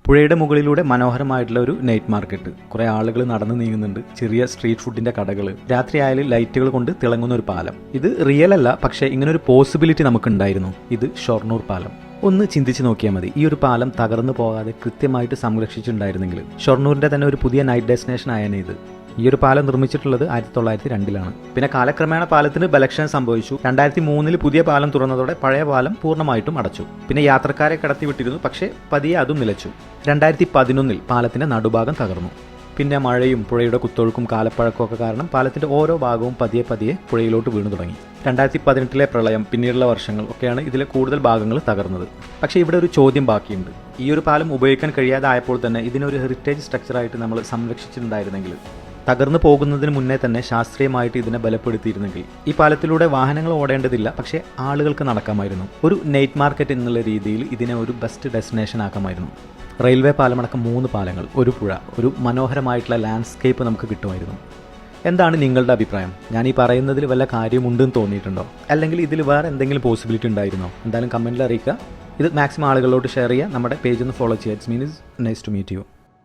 പുഴയുടെ മുകളിലൂടെ മനോഹരമായിട്ടുള്ള ഒരു നൈറ്റ് മാർക്കറ്റ്. കുറേ ആളുകൾ നടന്നു നീങ്ങുന്നുണ്ട്. ചെറിയ സ്ട്രീറ്റ് ഫുഡിന്റെ കടകൾ. രാത്രിയായാലും ലൈറ്റുകൾ കൊണ്ട് തിളങ്ങുന്ന ഒരു പാലം. ഇത് റിയൽ അല്ല, പക്ഷേ ഇങ്ങനെ ഒരു പോസിബിലിറ്റി നമുക്കുണ്ടായിരുന്നു. ഇത് ഷൊർണൂർ പാലം. ഒന്ന് ചിന്തിച്ച് നോക്കിയാൽ മതി. ഈ ഒരു പാലം തകർന്നു പോകാതെ കൃത്യമായിട്ട് സംരക്ഷിച്ചിട്ടുണ്ടായിരുന്നെങ്കിൽ ഷൊർണൂരിന്റെ തന്നെ ഒരു പുതിയ നൈറ്റ് ഡെസ്റ്റിനേഷൻ ആയേനെ ഇത്. ഈ ഒരു പാലം നിർമ്മിച്ചിട്ടുള്ളത് 1902 പിന്നെ കാലക്രമേണ പാലത്തിന് ബലക്ഷയം സംഭവിച്ചു. 2003 പുതിയ പാലം തുറന്നതോടെ പഴയ പാലം പൂർണ്ണമായിട്ടും അടച്ചു. പിന്നെ യാത്രക്കാരെ കടത്തിവിട്ടിരുന്നു, പക്ഷേ പതിയെ അതും നിലച്ചു. 2011 പാലത്തിന്റെ നടുഭാഗം തകർന്നു. പിന്നെ മഴയും പുഴയുടെ കുത്തൊഴുക്കും കാലപ്പഴക്കമൊക്കെ കാരണം പാലത്തിന്റെ ഓരോ ഭാഗവും പതിയെ പുഴയിലോട്ട് വീണു തുടങ്ങി. 2018 പ്രളയം, പിന്നീടുള്ള വർഷങ്ങൾ ഒക്കെയാണ് ഇതിലെ കൂടുതൽ ഭാഗങ്ങൾ തകർന്നത്. പക്ഷേ ഇവിടെ ഒരു ചോദ്യം ബാക്കിയുണ്ട്. ഈ ഒരു പാലം ഉപയോഗിക്കാൻ കഴിയാതായപ്പോൾ തന്നെ ഇതിനൊരു ഹെറിറ്റേജ് സ്ട്രക്ചറായിട്ട് നമ്മൾ സംരക്ഷിച്ചിട്ടുണ്ടായിരുന്നെങ്കിൽ, തകർന്നു പോകുന്നതിന് മുന്നേ തന്നെ ശാസ്ത്രീയമായിട്ട് ഇതിനെ ബലപ്പെടുത്തിയിരുന്നെങ്കിൽ ഈ പാലത്തിലൂടെ വാഹനങ്ങൾ ഓടേണ്ടതില്ല, പക്ഷേ ആളുകൾക്ക് നടക്കാമായിരുന്നു. ഒരു നൈറ്റ് മാർക്കറ്റ് എന്നുള്ള രീതിയിൽ ഇതിനെ ഒരു ബെസ്റ്റ് ഡെസ്റ്റിനേഷൻ ആക്കാമായിരുന്നു. റെയിൽവേ പാലമടക്കം 3 പാലങ്ങൾ, ഒരു പുഴ, ഒരു മനോഹരമായിട്ടുള്ള ലാൻഡ്സ്കേപ്പ് നമുക്ക് കിട്ടുമായിരുന്നു. എന്താണ് നിങ്ങളുടെ അഭിപ്രായം? ഞാൻ ഈ പറയുന്നതിൽ വല്ല കാര്യമുണ്ടെന്ന് തോന്നിയിട്ടുണ്ടോ? അല്ലെങ്കിൽ ഇതിൽ വേറെ എന്തെങ്കിലും പോസിബിലിറ്റി ഉണ്ടായിരുന്നോ? എന്തായാലും കമൻറ്റിൽ അറിയിക്കുക. ഇത് മാക്സിമം ആളുകളോട് ഷെയർ ചെയ്യുക. നമ്മുടെ പേജ് ഒന്ന് ഫോളോ ചെയ്യുക. It's means nice to meet U.